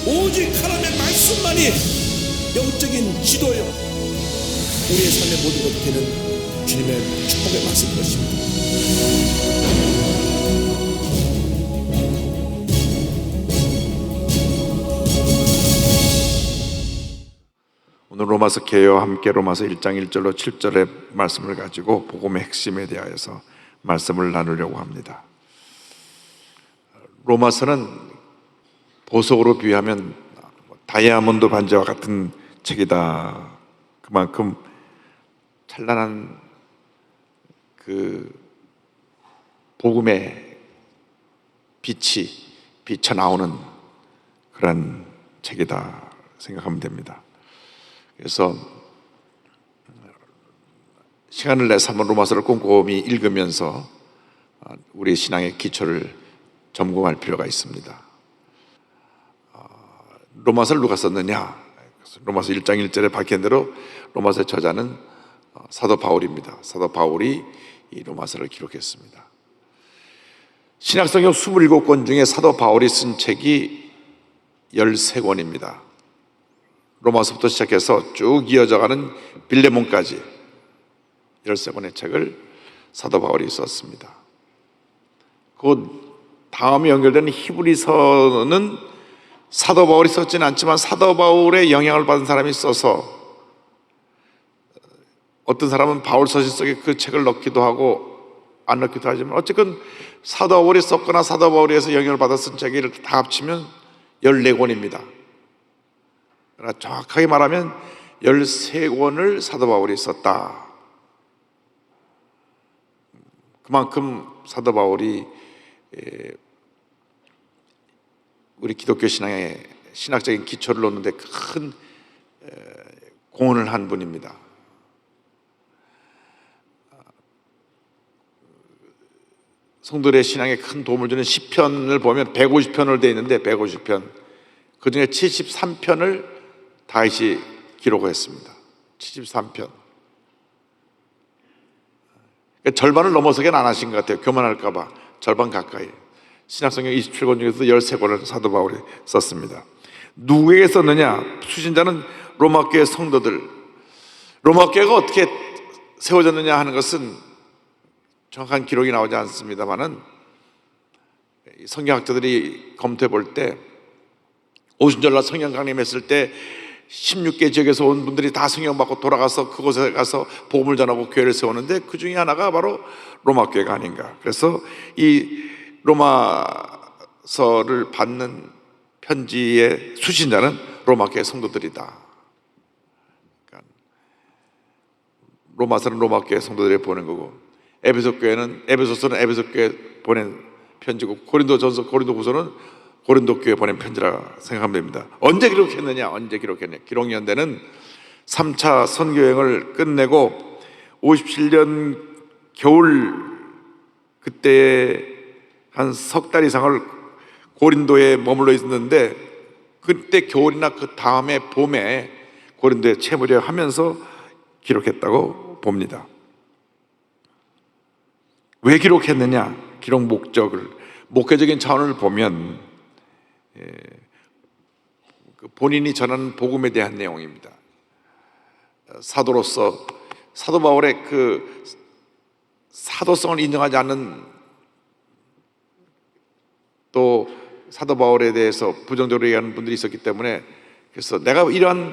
오직 하나님의 말씀만이 영적인 지도요, 우리의 삶의 모든 것이 되는 주님의 축복의 말씀인 것입니다. 오늘 로마서 개요와 함께 로마서 1장 1절로 7절의 말씀을 가지고 복음의 핵심에 대하여서 말씀을 나누려고 합니다. 로마서는 보석으로 비유하면 다이아몬드 반지와 같은 책이다. 그만큼 찬란한 그 복음의 빛이 비쳐나오는 그런 책이다 생각하면 됩니다. 그래서 시간을 내서 한번 로마서를 꼼꼼히 읽으면서 우리 신앙의 기초를 점검할 필요가 있습니다. 로마서를 누가 썼느냐? 로마서 1장 1절에 밝힌 대로 로마서의 저자는 사도 바울입니다. 사도 바울이 이 로마서를 기록했습니다. 신약성경 27권 중에 사도 바울이 쓴 책이 13권입니다. 로마서부터 시작해서 쭉 이어져가는 빌레몬까지 13권의 책을 사도 바울이 썼습니다. 그 다음에 연결되는 히브리서는 사도 바울이 썼지는 않지만 사도 바울의 영향을 받은 사람이 써서, 어떤 사람은 바울 서신 속에 그 책을 넣기도 하고 안 넣기도 하지만 어쨌든 사도 바울이 썼거나 사도 바울에서 영향을 받아 쓴 책을 다 합치면 14권입니다. 그러나 정확하게 말하면 13권을 사도 바울이 썼다. 그만큼 사도 바울이 우리 기독교 신앙의 신학적인 기초를 놓는 데 큰 공헌을 한 분입니다. 성도들의 신앙에 큰 도움을 주는 시편을 보면 150편으로 되어 있는데 150편, 그 중에 73편을 다윗이 기록했습니다. 73편. 그러니까 절반을 넘어서긴 안 하신 것 같아요. 교만할까 봐. 절반 가까이. 신약성경 27권 중에서 13권을 사도 바울이 썼습니다. 누구에게 썼느냐? 수신자는 로마교회 성도들. 로마교회가 어떻게 세워졌느냐 하는 것은 정확한 기록이 나오지 않습니다만은 성경학자들이 검토해 볼 때 오순절날 성령 강림했을 때 16개 지역에서 온 분들이 다 성령 받고 돌아가서 그곳에 가서 복음을 전하고 교회를 세우는데 그 중에 하나가 바로 로마 교회가 아닌가. 그래서 이 로마서를 받는 편지의 수신자는 로마 교회 성도들이다. 그러니까 로마서는 로마 교회 성도들이 보낸 거고, 에베소서는 에베소 교회 보낸 편지고, 고린도전서 고린도후서는 고린도 교회 보낸 편지라 생각하면 됩니다. 언제 기록했느냐? 기록 연대는 3차 선교여행을 끝내고 57년 겨울, 그때 한 석 달 이상을 고린도에 머물러 있었는데, 그때 겨울이나 그 다음에 봄에 고린도에 채무려 하면서 기록했다고 봅니다. 왜 기록했느냐? 기록 목적을, 목회적인 차원을 보면 본인이 전하는 복음에 대한 내용입니다. 사도로서 사도 바울의 그 사도성을 인정하지 않는, 또 사도 바울에 대해서 부정적으로 얘기하는 분들이 있었기 때문에, 그래서 내가 이러한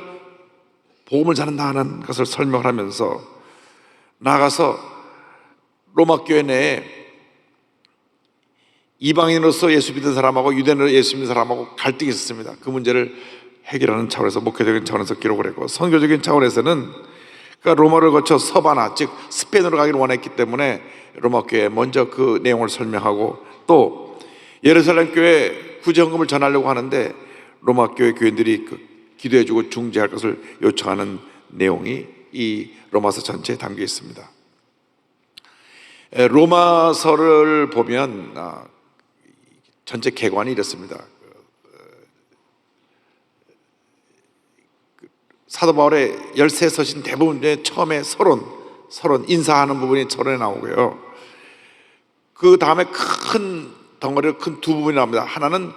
복음을 전한다 하는 것을 설명을 하면서 나아가서 로마 교회 내에 이방인으로서 예수 믿는 사람하고 유대인으로 예수 믿는 사람하고 갈등이 있었습니다. 그 문제를 해결하는 차원에서, 목회적인 차원에서 기록을 했고, 선교적인 차원에서는 그러니까 로마를 거쳐 서바나, 즉 스페인으로 가기를 원했기 때문에 로마 교회에 먼저 그 내용을 설명하고, 또 예루살렘 교회 구제헌금을 전하려고 하는데 로마 교회 교인들이 기도해주고 중재할 것을 요청하는 내용이 이 로마서 전체에 담겨 있습니다. 로마서를 보면 전체 개관이 이렇습니다. 사도 바울의 13서신 대부분의 처음에 서론 인사하는 부분이 서론에 나오고요. 그 다음에 큰 덩어리로 큰 두 부분이 나옵니다. 하나는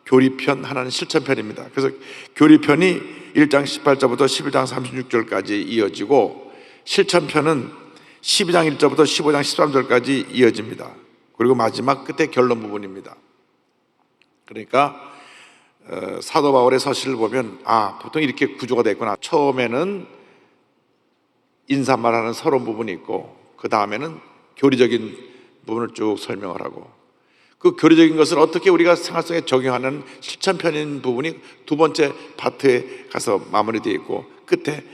교리편, 하나는 실천편입니다. 그래서 교리편이 1장 18절부터 11장 36절까지 이어지고 실천편은 12장 1절부터 15장 13절까지 이어집니다. 그리고 마지막 끝에 결론 부분입니다. 그러니까 사도 바울의 서신을 보면 보통 이렇게 구조가 됐구나. 처음에는 인사말하는 서론 부분이 있고 그 다음에는 교리적인 부분을 쭉 설명을 하고 그 교리적인 것을 어떻게 우리가 생활 속에 적용하는 실천편인 부분이 두 번째 파트에 가서 마무리되어 있고 끝에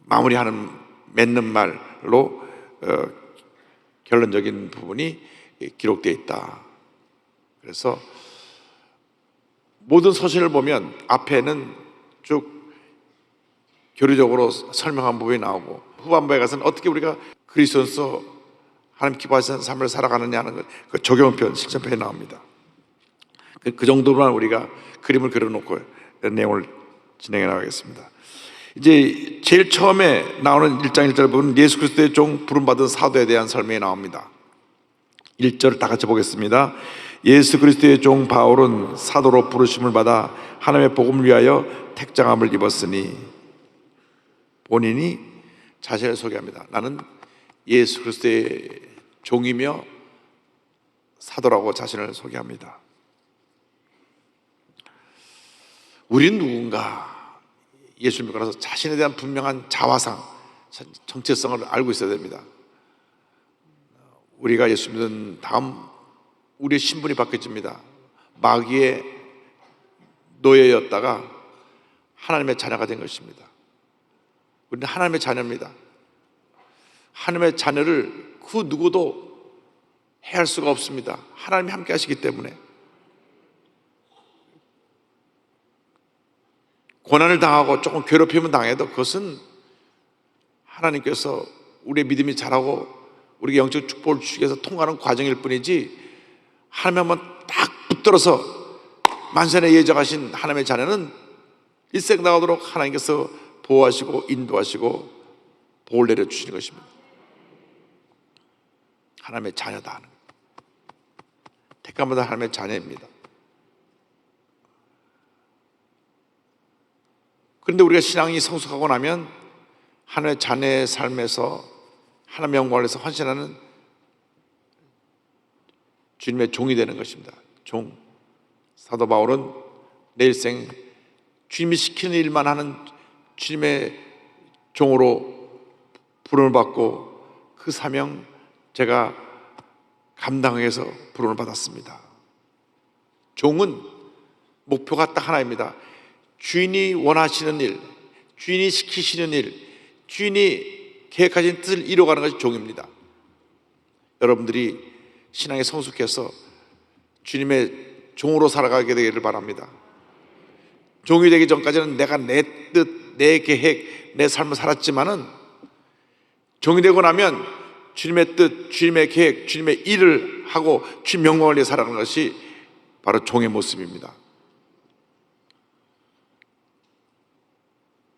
마무리하는 맺는 말로 결론적인 부분이 기록되어 있다. 그래서 모든 서신을 보면 앞에는 쭉 교리적으로 설명한 부분이 나오고 후반부에 가서는 어떻게 우리가 그리스도인으로서 하나님 기뻐하시는 삶을 살아가느냐 하는 그 적용편, 실천편이 나옵니다. 그 정도만 우리가 그림을 그려놓고 내용을 진행해 나가겠습니다. 이제 제일 처음에 나오는 1장 1절 부분은 예수 그리스도의 종 부름받은 사도에 대한 설명이 나옵니다. 1절 다 같이 보겠습니다. 예수 그리스도의 종 바울은 사도로 부르심을 받아 하나님의 복음을 위하여 택장함을 입었으니, 본인이 자신을 소개합니다. 나는 예수 그리스도의 종이며 사도라고 자신을 소개합니다. 우린 누군가 예수를 믿고 나서 자신에 대한 분명한 자화상, 정체성을 알고 있어야 됩니다. 우리가 예수 믿은 다음 우리의 신분이 바뀌어집니다. 마귀의 노예였다가 하나님의 자녀가 된 것입니다. 우리는 하나님의 자녀입니다. 하나님의 자녀를 그 누구도 해할 수가 없습니다. 하나님이 함께 하시기 때문에. 고난을 당하고 조금 괴롭힘을 당해도 그것은 하나님께서 우리의 믿음이 자라고 우리에게 영적 축복을 주시기 위해서 통과하는 과정일 뿐이지, 하나님 한번 딱 붙들어서 만선의 예정하신 하나님의 자녀는 일생 나가도록 하나님께서 보호하시고 인도하시고 복을 내려주시는 것입니다. 하나님의 자녀다 하는 겁니다. 택함받은 하나님의 자녀입니다. 그런데 우리가 신앙이 성숙하고 나면 하나님의 자녀의 삶에서 하나님의 영광을 위해서 헌신하는 주님의 종이 되는 것입니다. 종. 사도 바울은 내 일생 주님이 시키는 일만 하는 주님의 종으로 부름을 받고 그 사명 제가 감당하기 위해서 부름을 받았습니다. 종은 목표가 딱 하나입니다. 주인이 원하시는 일, 주인이 시키시는 일, 주인이 계획하신 뜻을 이루어가는 것이 종입니다. 여러분들이 신앙에 성숙해서 주님의 종으로 살아가게 되기를 바랍니다. 종이 되기 전까지는 내가 내 뜻, 내 계획, 내 삶을 살았지만은 종이 되고 나면 주님의 뜻, 주님의 계획, 주님의 일을 하고 주님 영광을 위해 살아가는 것이 바로 종의 모습입니다.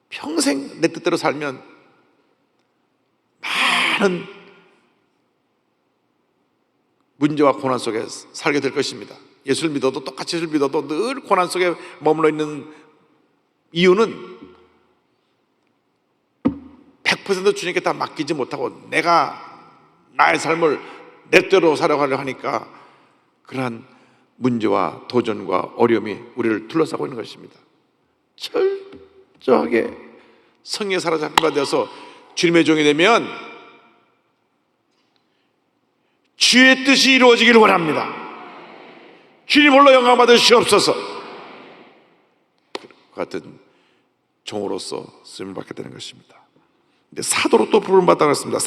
평생 내 뜻대로 살면 많은 문제와 고난 속에 살게 될 것입니다. 예수를 믿어도 똑같이 예수를 믿어도 늘 고난 속에 머물러 있는 이유는 100% 주님께 다 맡기지 못하고 내가 나의 삶을 내 뜻대로 살아가려 하니까 그러한 문제와 도전과 어려움이 우리를 둘러싸고 있는 것입니다. 철저하게 성령의 사로잡힌 되어서 주님의 종이 되면 주의 뜻이 이루어지기를 원합니다. 주님 홀로 영광 받으시옵소서. 그 같은 종으로서 쓰임을 받게 되는 것입니다. 근데 사도로 또 부름을 받다고 했습니다.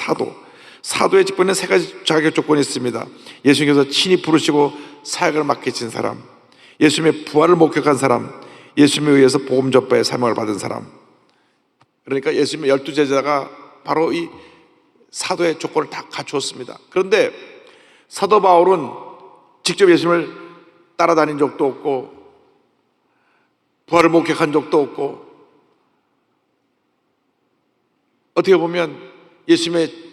사도의 직분에는 세 가지 자격 조건이 있습니다. 예수님께서 친히 부르시고 사역을 맡기신 사람, 예수님의 부활을 목격한 사람, 예수님에 의해서 복음 전파의 사명을 받은 사람. 그러니까 예수님의 12제자가 바로 이 사도의 조건을 다 갖추었습니다. 그런데 사도 바울은 직접 예수님을 따라다닌 적도 없고 부활을 목격한 적도 없고, 어떻게 보면 예수님의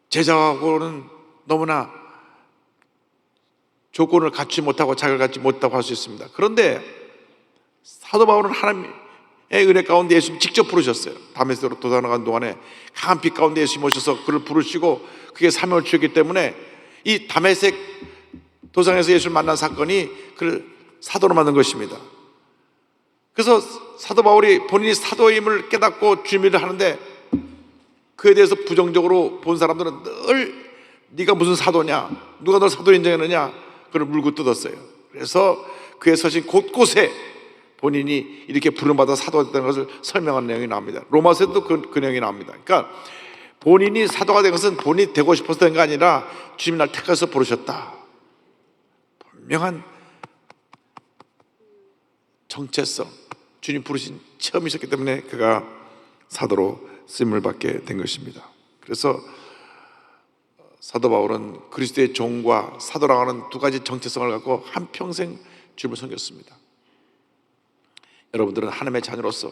제자하고는 너무나 조건을 갖추지 못하고 자격을 갖지 못하고 할 수 있습니다. 그런데 사도 바울은 하나님의 은혜 가운데 예수님 직접 부르셨어요. 다메섹으로 도망가는 동안에 강한 빛 가운데 예수님 오셔서 그를 부르시고 그게 사명을 주었기 때문에 이 다메섹 도상에서 예수를 만난 사건이 그를 사도로 만든 것입니다. 그래서 사도 바울이 본인이 사도임을 깨닫고 주님을 하는데 그에 대해서 부정적으로 본 사람들은 늘 네가 무슨 사도냐, 누가 널 사도로 인정했느냐, 그를 물고 뜯었어요. 그래서 그의 서신 곳곳에 본인이 이렇게 부름받아 사도가 됐다는 것을 설명하는 내용이 나옵니다. 로마서에도 그 내용이 나옵니다. 그러니까 본인이 사도가 된 것은 본인이 되고 싶어서 된 게 아니라 주님이 날 택해서 부르셨다. 분명한 정체성, 주님 부르신 체험이 있었기 때문에 그가 사도로 쓰임을 받게 된 것입니다. 그래서 사도 바울은 그리스도의 종과 사도라고 하는 두 가지 정체성을 갖고 한평생 주님을 섬겼습니다. 여러분들은 하나님의 자녀로서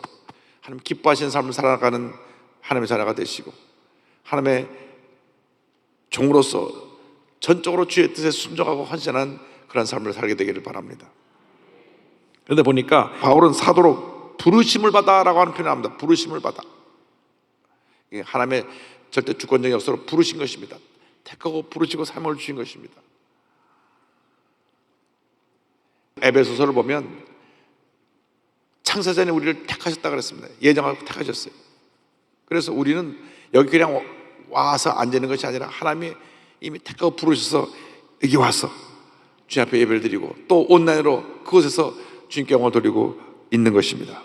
하나님 기뻐하시는 삶을 살아가는 하나님의 자녀가 되시고 하나님의 종으로서 전적으로 주의 뜻에 순종하고 헌신하는 그런 삶을 살게 되기를 바랍니다. 그런데 보니까 바울은 사도로 부르심을 받아라고 하는 표현을 합니다. 부르심을 받아. 이게 하나님의 절대 주권적인 역사로 부르신 것입니다. 택하고 부르시고 사명을 주신 것입니다. 에베소서를 보면 창세전에 우리를 택하셨다 그랬습니다. 예정하고 택하셨어요. 그래서 우리는 여기 그냥 와서 앉는 것이 아니라 하나님이 이미 택하고 부르셔서 여기 와서 주님 앞에 예배를 드리고 또 온라인으로 그곳에서 주님께 영광을 돌리고 있는 것입니다.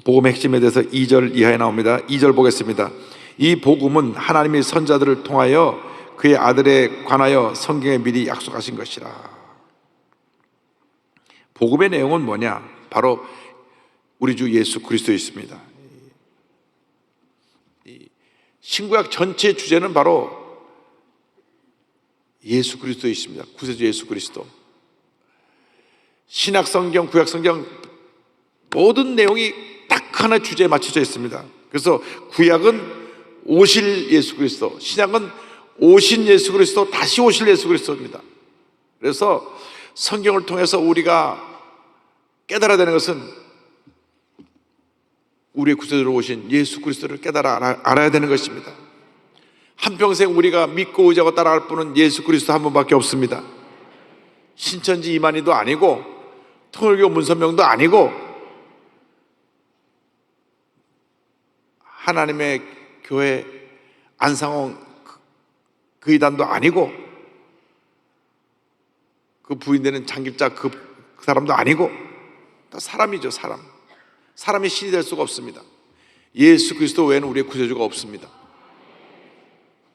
복음의 핵심에 대해서 2절 이하에 나옵니다. 2절 보겠습니다. 이 복음은 하나님이 선자들을 통하여 그의 아들에 관하여 성경에 미리 약속하신 것이라. 복음의 내용은 뭐냐? 바로 우리 주 예수 그리스도에 있습니다. 신구약 전체의 주제는 바로 예수 그리스도에 있습니다. 구세주 예수 그리스도. 신약 성경, 구약 성경 모든 내용이 딱 하나 주제에 맞춰져 있습니다. 그래서 구약은 오실 예수 그리스도, 신약은 오신 예수 그리스도, 다시 오실 예수 그리스도입니다. 그래서 성경을 통해서 우리가 깨달아야 되는 것은 우리의 구세주로 오신 예수 그리스도를 깨달아 알아야 되는 것입니다. 한평생 우리가 믿고 의지하고 따라갈 분은 예수 그리스도 한 분밖에 없습니다. 신천지 이만희도 아니고 통일교 문선명도 아니고 하나님의 교회 안상홍 그 이단도 아니고 그 부인되는 장길자 그 사람도 아니고 다 사람이죠. 사람이 신이 될 수가 없습니다. 예수 그리스도 외에는 우리의 구세주가 없습니다.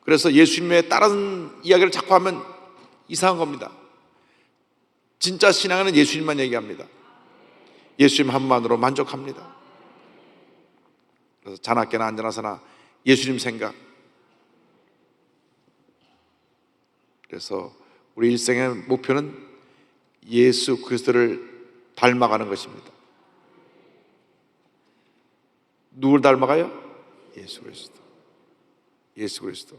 그래서 예수님의 다른 이야기를 자꾸 하면 이상한 겁니다. 진짜 신앙은 예수님만 얘기합니다. 예수님 한 분만으로 만족합니다. 그래서 자나깨나 앉아나서나 예수님 생각. 그래서 우리 일생의 목표는 예수 그리스도를 닮아가는 것입니다. 누굴 닮아가요? 예수 그리스도. 예수 그리스도.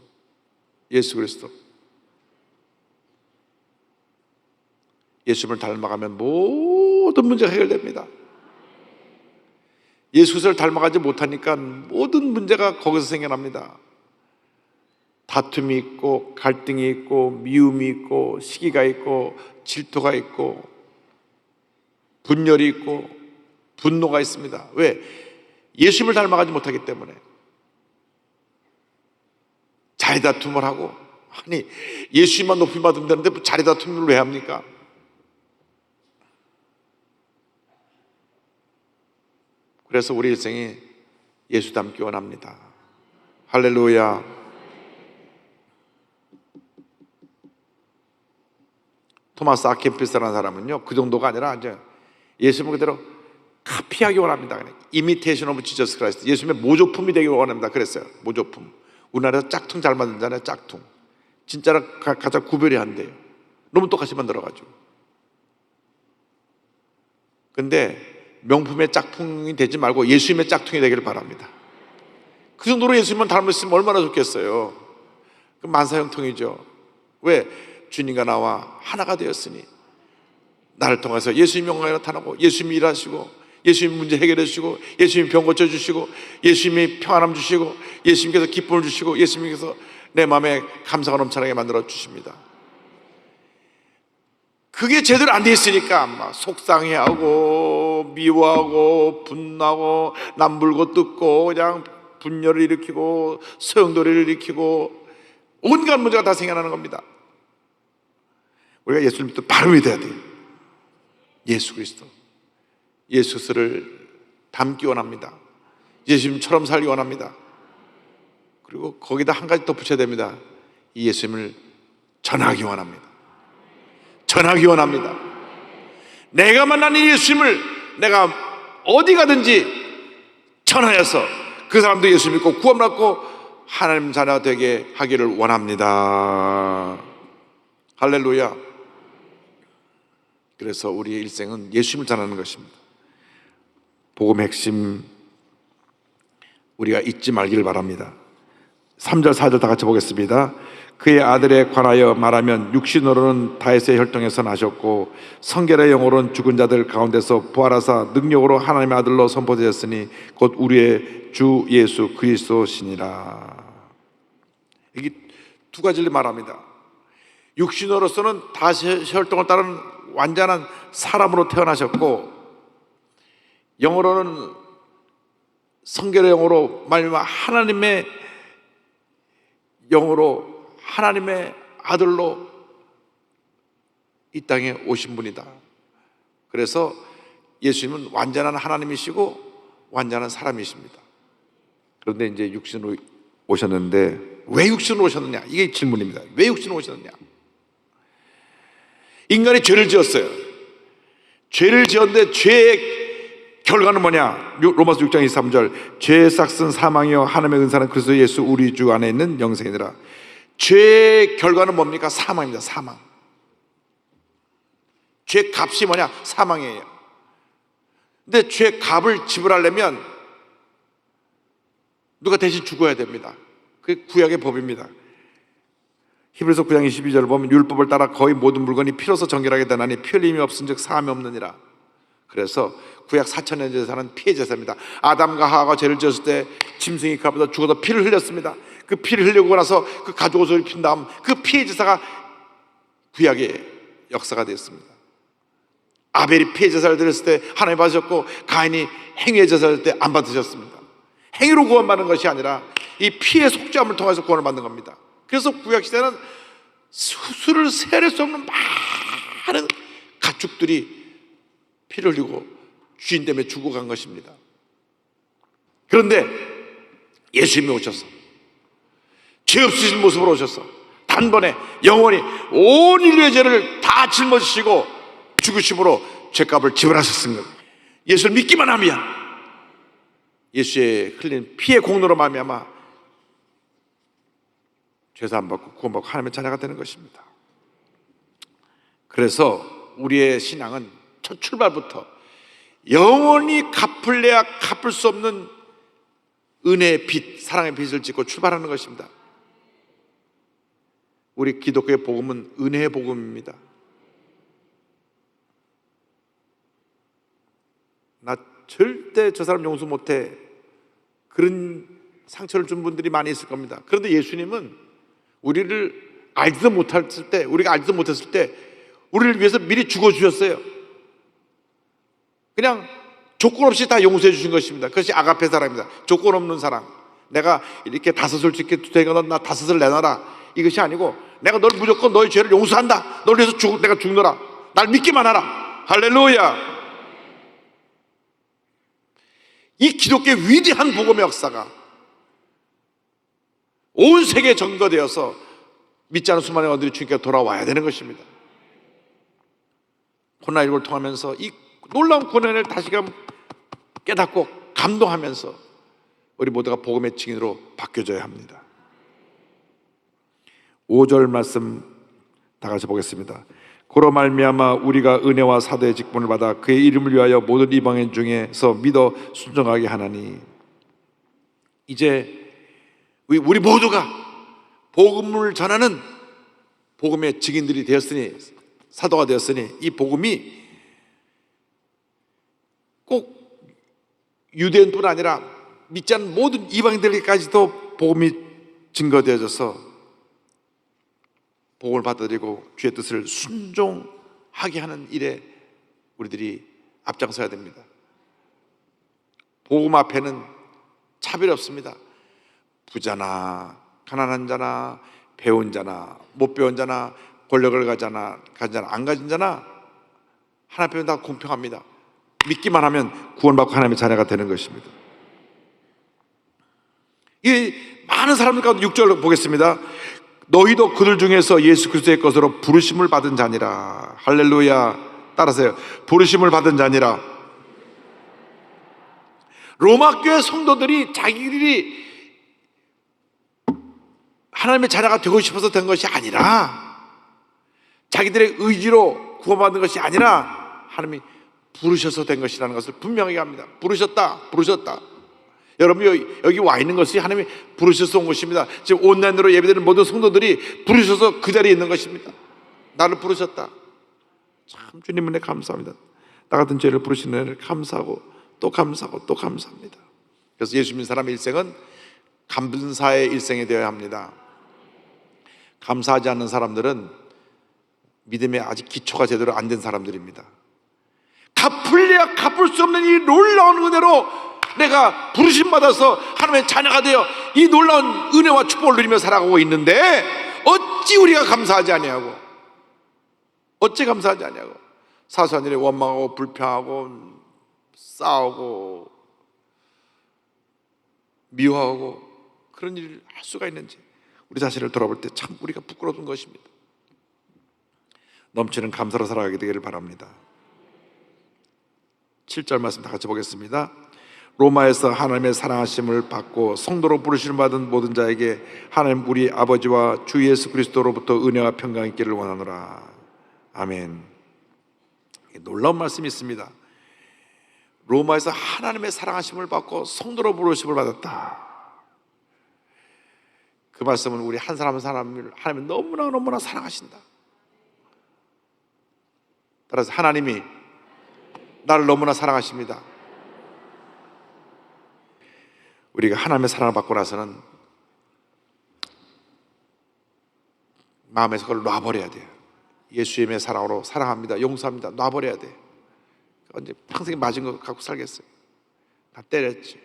예수 그리스도. 예수님을 닮아가면 모든 문제가 해결됩니다. 예수 그리스도를 닮아가지 못하니까 모든 문제가 거기서 생겨납니다. 다툼이 있고 갈등이 있고 미움이 있고 시기가 있고 질투가 있고 분열이 있고 분노가 있습니다. 왜? 예수님을 닮아가지 못하기 때문에. 자리다툼을 하고, 아니 예수님만 높이 받으면 되는데 자리다툼을 왜 합니까? 그래서 우리 일생이 예수 닮기 원합니다. 할렐루야. 토마스 아켄피스라는 사람은요, 그 정도가 아니라 이제 예수님을 그대로 카피하기 원합니다. 그냥 이미테이션 오브 지저스 크라이스트, 예수님의 모조품이 되기 원합니다. 그랬어요. 모조품. 우리나라에서 짝퉁 잘 만들잖아요. 짝퉁. 진짜랑 가장 구별이 안 돼요. 너무 똑같이 만들어가지고. 근데 명품의 짝퉁이 되지 말고 예수님의 짝퉁이 되기를 바랍니다. 그 정도로 예수님만 닮았으면 얼마나 좋겠어요. 그 만사형통이죠. 왜? 주님과 나와 하나가 되었으니 나를 통해서 예수님이 영광에 나타나고 예수님이 일하시고 예수님이 문제 해결해 주시고 예수님이 병 고쳐주시고 예수님이 평안함 주시고 예수님께서 기쁨을 주시고 예수님께서 내 마음에 감사가 넘쳐나게 만들어 주십니다. 그게 제대로 안 돼 있으니까 막 속상해하고 미워하고 분노하고 남불고 뜯고 그냥 분열을 일으키고 소용돌이를 일으키고 온갖 문제가 다 생겨나는 겁니다. 우리가 예수를 믿고 바로 믿어야 돼요. 예수 그리스도, 예수 그리스도를 닮기 원합니다. 예수님처럼 살기 원합니다. 그리고 거기다 한 가지 더 붙여야 됩니다. 이 예수님을 전하기 원합니다. 전하기 원합니다. 내가 만난 이 예수님을 내가 어디 가든지 전하여서 그 사람도 예수 믿고 구원 받고 하나님 자녀가 되게 하기를 원합니다. 할렐루야. 그래서 우리의 일생은 예수님을 전하는 것입니다. 복음의 핵심 우리가 잊지 말기를 바랍니다. 3절 4절 다 같이 보겠습니다. 그의 아들에 관하여 말하면 육신으로는 다윗의 혈통에서 나셨고 성결의 영으로는 죽은 자들 가운데서 부활하사 능력으로 하나님의 아들로 선포되었으니 곧 우리의 주 예수 그리스도시니라. 이게 두 가지를 말합니다. 육신으로서는 다윗의 혈통을 따른 완전한 사람으로 태어나셨고 영으로는 성결의 영으로 말미암아 하나님의 영으로 하나님의 아들로 이 땅에 오신 분이다. 그래서 예수님은 완전한 하나님이시고 완전한 사람이십니다. 그런데 이제 육신으로 오셨는데 왜 육신으로 오셨느냐? 이게 질문입니다. 왜 육신으로 오셨느냐? 인간이 죄를 지었어요. 죄를 지었는데 죄의 결과는 뭐냐? 로마서 6장 23절 죄의 싹은 사망이요 하나님의 은사는 그리스도 예수 우리 주 안에 있는 영생이니라. 죄의 결과는 뭡니까? 사망입니다. 사망. 죄 값이 뭐냐? 사망이에요. 근데 죄 값을 지불하려면 누가 대신 죽어야 됩니다. 그게 구약의 법입니다. 히브리서 9장 22절을 보면 율법을 따라 거의 모든 물건이 피로서 정결하게 되나니 피 흘림이 없은즉 사함이 없느니라. 그래서 구약 4,000년 제사는 피의 제사입니다. 아담과 하와가 죄를 지었을 때 짐승이 그 앞에서 죽어서 피를 흘렸습니다. 그 피를 흘리고 나서 그 가죽 옷을 입힌 다음 그 피의 제사가 구약의 역사가 되었습니다. 아벨이 피의 제사를 드렸을 때 하나님 받으셨고 가인이 행위의 제사를 때 안 받으셨습니다. 행위로 구원받는 것이 아니라 이 피의 속죄함을 통해서 구원을 받는 겁니다. 그래서 구약시대는 수를 세할 수 없는 많은 가축들이 피를 흘리고 주인 때문에 죽어간 것입니다. 그런데 예수님이 오셔서 죄 없으신 모습으로 오셔서 단번에 영원히 온 인류의 죄를 다 짊어지시고 죽으심으로 죄값을 지불하셨습니다. 예수를 믿기만 하면 예수의 흘린 피의 공로로 말미암아 죄사함 받고 구원받고 하나님의 자녀가 되는 것입니다. 그래서 우리의 신앙은 첫 출발부터 영원히 갚을래야 갚을 수 없는 은혜의 빚, 사랑의 빚을 짓고 출발하는 것입니다. 우리 기독교의 복음은 은혜의 복음입니다. 나 절대 저 사람 용서 못해, 그런 상처를 준 분들이 많이 있을 겁니다. 그런데 예수님은 우리를 알지도 못했을 때, 우리가 알지도 못했을 때 우리를 위해서 미리 죽어주셨어요. 그냥 조건 없이 다 용서해 주신 것입니다. 그것이 아가페 사랑입니다. 조건 없는 사랑. 내가 이렇게 다섯을 짓게 되거든 나 다섯을 내놔라, 이것이 아니고 내가 널 무조건 너의 죄를 용서한다. 널 위해서 내가 죽노라. 날 믿기만 하라. 할렐루야. 이 기독교의 위대한 복음의 역사가 온 세계에 전거되어서 믿지 않는 수많은 영혼들이 주님께 돌아와야 되는 것입니다. 코로나19를 통하면서 이 놀라운 구원을 다시금 깨닫고 감동하면서 우리 모두가 복음의 증인으로 바뀌어져야 합니다. 5절 말씀 다 같이 보겠습니다. 고로 말미암아 우리가 은혜와 사도의 직분을 받아 그의 이름을 위하여 모든 이방인 중에서 믿어 순종하게 하나니. 이제 우리 모두가 복음을 전하는 복음의 증인들이 되었으니, 사도가 되었으니, 이 복음이 꼭 유대인뿐 아니라 믿지 않는 모든 이방인들에게까지도 복음이 증거되어져서 복음을 받아들이고 주의 뜻을 순종하게 하는 일에 우리들이 앞장서야 됩니다. 복음 앞에는 차별이 없습니다. 부자나 가난한 자나 배운 자나 못 배운 자나 권력을 가진 자나 안 가진 자나 하나님 앞에는 다 공평합니다. 믿기만 하면 구원받고 하나님의 자녀가 되는 것입니다. 이 많은 사람들 가운데 6절 보겠습니다. 너희도 그들 중에서 예수 그리스도의 것으로 부르심을 받은 자니라. 할렐루야. 따라서요. 부르심을 받은 자니라. 로마 교회 성도들이 자기들이 하나님의 자녀가 되고 싶어서 된 것이 아니라, 자기들의 의지로 구원받은 것이 아니라 하나님이 부르셔서 된 것이라는 것을 분명하게 합니다. 부르셨다. 여러분 여기 와 있는 것이 하나님이 부르셔서 온 것입니다. 지금 온라인으로 예배드리는 모든 성도들이 부르셔서 그 자리에 있는 것입니다. 나를 부르셨다. 참 주님 은혜 감사합니다. 나 같은 죄를 부르시는 은혜를 감사하고 또 감사하고 또 감사합니다. 그래서 예수 믿는 사람의 일생은 감사의 일생이 되어야 합니다. 감사하지 않는 사람들은 믿음에 아직 기초가 제대로 안 된 사람들입니다. 갚을래야 갚을 수 없는 이 놀라운 은혜로 내가 부르심 받아서 하나님의 자녀가 되어 이 놀라운 은혜와 축복을 누리며 살아가고 있는데 어찌 우리가 감사하지 아니하고, 어찌 감사하지 아니하고 사소한 일에 원망하고 불평하고 싸우고 미워하고 그런 일을 할 수가 있는지 우리 자신을 돌아볼 때 참 우리가 부끄러운 것입니다. 넘치는 감사로 살아가게 되기를 바랍니다. 7절 말씀 다 같이 보겠습니다. 로마에서 하나님의 사랑하심을 받고 성도로 부르심을 받은 모든 자에게 하나님 우리 아버지와 주 예수 그리스도로부터 은혜와 평강이 있기를 원하노라. 아멘. 놀라운 말씀이 있습니다. 로마에서 하나님의 사랑하심을 받고 성도로 부르심을 받았다. 그 말씀은 우리 한 사람 한 사람을 하나님은 너무나 사랑하신다. 따라서 하나님이 나를 너무나 사랑하십니다. 우리가 하나님의 사랑을 받고 나서는 마음에서 그걸 놔버려야 돼요. 예수님의 사랑으로 사랑합니다, 용서합니다, 놔버려야 돼요. 언제 평생 맞은 거 갖고 살겠어요? 다 때렸지.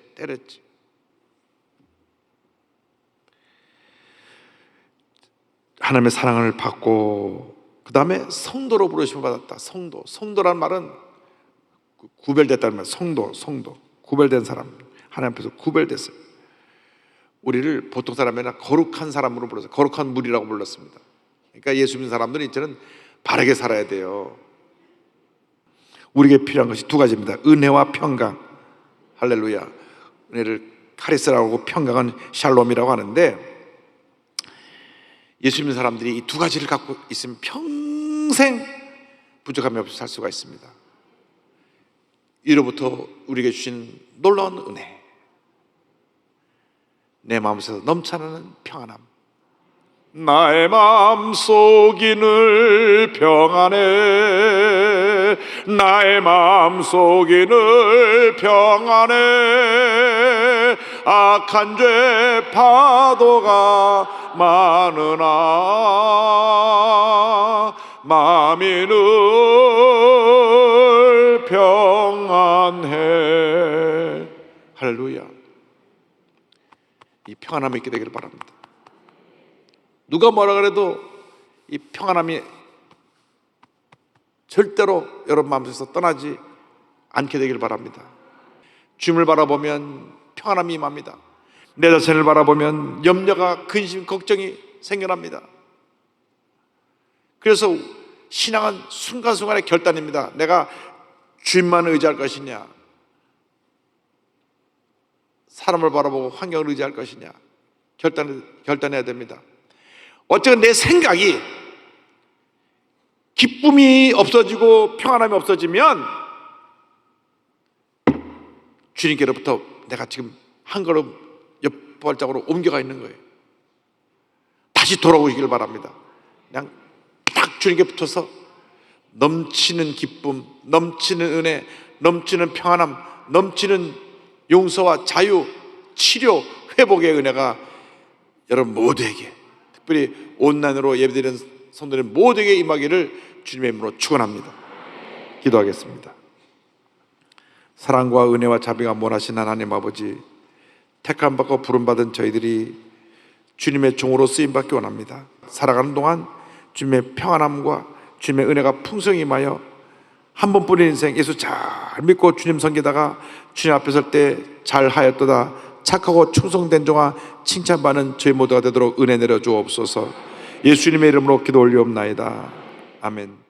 하나님의 사랑을 받고 그 다음에 성도로 부르심을 받았다. 성도란 말은 구별됐다는 말. 성도 구별된 사람, 하나님 앞에서 구별됐어요. 우리를 보통 사람이 아니라 거룩한 사람으로 불렀어요. 거룩한 무리라고 불렀습니다. 그러니까 예수 믿는 사람들은 이제는 바르게 살아야 돼요. 우리에게 필요한 것이 두 가지입니다. 은혜와 평강. 할렐루야. 은혜를 카리스라고 하고 평강은 샬롬이라고 하는데, 예수 믿는 사람들이 이 두 가지를 갖고 있으면 평생 부족함이 없이 살 수가 있습니다. 이로부터 우리에게 주신 놀라운 은혜, 내 마음속에서 넘쳐나는 평안함. 나의 마음속이 늘 평안해, 나의 마음속이 늘 평안해. 악한 죄 파도가 많으나 마음이 늘 평안해. 할렐루야. 이 평안함이 있게 되기를 바랍니다. 누가 뭐라 그래도 이 평안함이 절대로 여러분 마음속에서 떠나지 않게 되기를 바랍니다. 주님을 바라보면 평안함이 임합니다. 내 자신을 바라보면 염려가, 근심, 걱정이 생겨납니다. 그래서 신앙은 순간순간의 결단입니다. 내가 주님만 의지할 것이냐, 사람을 바라보고 환경을 의지할 것이냐, 결단해야 됩니다. 어쨌든 내 생각이 기쁨이 없어지고 평안함이 없어지면 주님께로부터 내가 지금 한 걸음 옆 발짝으로 옮겨가 있는 거예요. 다시 돌아오시길 바랍니다. 그냥 주님께 붙어서 넘치는 기쁨, 넘치는 은혜, 넘치는 평안함, 넘치는 용서와 자유, 치료, 회복의 은혜가 여러분 모두에게, 특별히 온라인으로 예배드리는 성도들 모두에게 임하기를 주님의 이름으로 축원합니다. 기도하겠습니다. 사랑과 은혜와 자비가 원하신 하나님 아버지, 택함 받고 부름 받은 저희들이 주님의 종으로 쓰임 받기 원합니다. 살아가는 동안 주님의 평안함과 주님의 은혜가 풍성히 임하여 한 번뿐인 인생 예수 잘 믿고 주님 섬기다가 주님 앞에 설 때 잘하였도다, 착하고 충성된 종아 칭찬받는 저희 모두가 되도록 은혜 내려 주옵소서. 예수님의 이름으로 기도 올리옵나이다. 아멘.